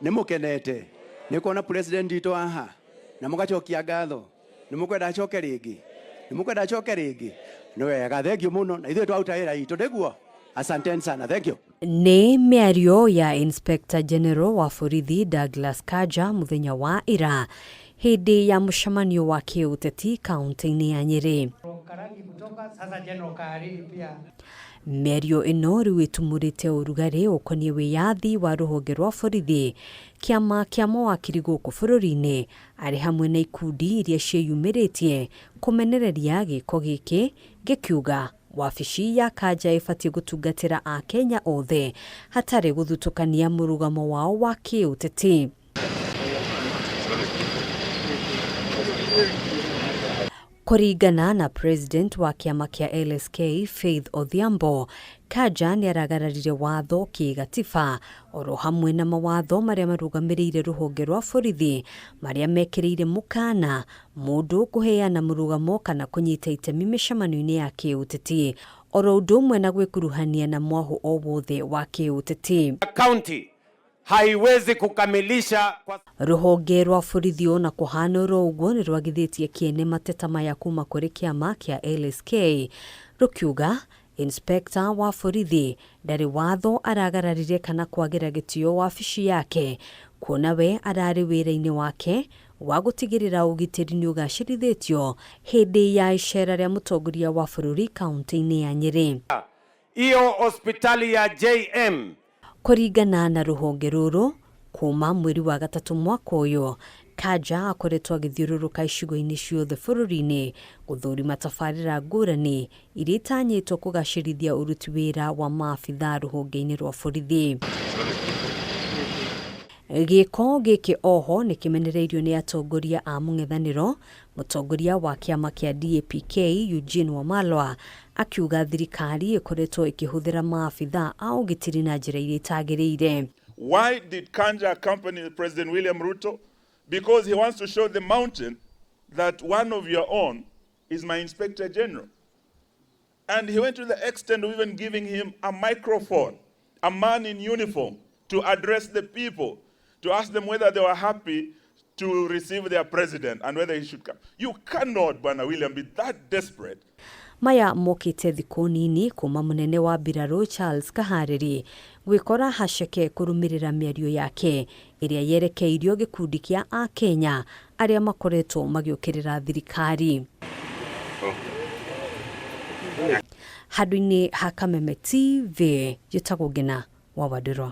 nimukenete nikuona president ito aha na mugacokia ngatho nimukwenda acoke ringi no wega thank you muno na ithuĩ twauta wĩra itu ndiguo asanteni sana thank you. Nĩ mĩario ya Inspector General wa Borithi Douglas Kanja muthenya wa ira hindi ya mucemanio wa kiuteti kaunti-inĩ ya Nyeri. Mĩario ĩno rĩu ĩtumũrĩte ũrugarĩ ũkoniĩ wĩyathi wa rũhonge rwa borithi, kiama kĩa mawakiri gũkũ bũrũri-inĩ arĩ hamwe na ikundi iria ciĩyumĩrĩtie kũmenereria gĩko gĩkĩ gĩkiuga wabici ya Kanja ĩbatiĩ gũtungatĩra Akenya othe hatarĩ gũthutũkania mũrugamo wao wa kĩũteti. Kũringana na president wa kiama kĩa LSK Faith Odhiambo, Kanja nĩ aragararire watho kĩgatiba oro hamwe na mawatho marĩa marũgamĩrĩire rũhonge rwa borithi marĩa mekĩrĩire mũkana mũndũ kũheana mũrugamo kana kunyita itemi mĩcemanio-inĩ ya kĩũteti oro ũndũ ũmwe na gwĩkuruhania na mwahu o wothe wa kĩũteti. County haiwezi kukamilisha kwa rũhonge rwa borithi ona kũhana oro ũguo nĩ rwagithĩtie kĩene mateta maya kuma kũrĩ kiama kĩa LSK rũkiuga Inspector wa borithi ndarĩ watho aragararire kana kwagĩra gĩtĩo wabici yake kuona we ararĩ wĩra-inĩ wake wa gũtigĩrĩra ũgitĩri nĩ ũgacĩrithĩtio hĩndĩ ya icera rĩa mũtongoria wa bũrũri kaunti-inĩ ya Nyeri. Iyo hospitali ya JM. Kũringana na rũhonge rũrũ kuma mweri wa gatatũ mwaka ũyũ, Kanja akoretwo agĩthiũrũrũka icigo-inĩ ciothe bũrũri-inĩ gũthũrima tabarĩra ngũrani iria itanyĩtwo kũgacĩrithia ũruti wĩra wa maabitha rũhonge-inĩ rwa borithi. Giiko gĩkĩ oho nĩ kĩmenereirio nĩ atongoria a mũng'ethanĩro, mũtongoria wa kiama kĩa DAPK Eugene Wamalwa akiuga thirikari ĩkoretwo ĩkĩhũthĩra maabitha a ũgitĩri na njĩra iria itagĩrĩire. Why did Kanja accompany President William Ruto? Because he wants to show the mountain that one of your own is my Inspector General. And he went to the extent of even giving him a microphone, a man in uniform, to address the people, to ask them whether they were happy to receive their president and whether he should come. You cannot, Bwana William, be that desperate. Maya mokite thikũ nini kuma mũnene wa mbirarũ Charles Kaharĩri gwĩkora haceke kũrũmĩrĩra mĩario yake ĩrĩa yerekeirio gĩkundi kĩa Akenya arĩa makoretwo magĩũkĩrĩra thirikari. Handũ-inĩ ha Kameme TV, njĩtagwo Ngina wa Wadĩro.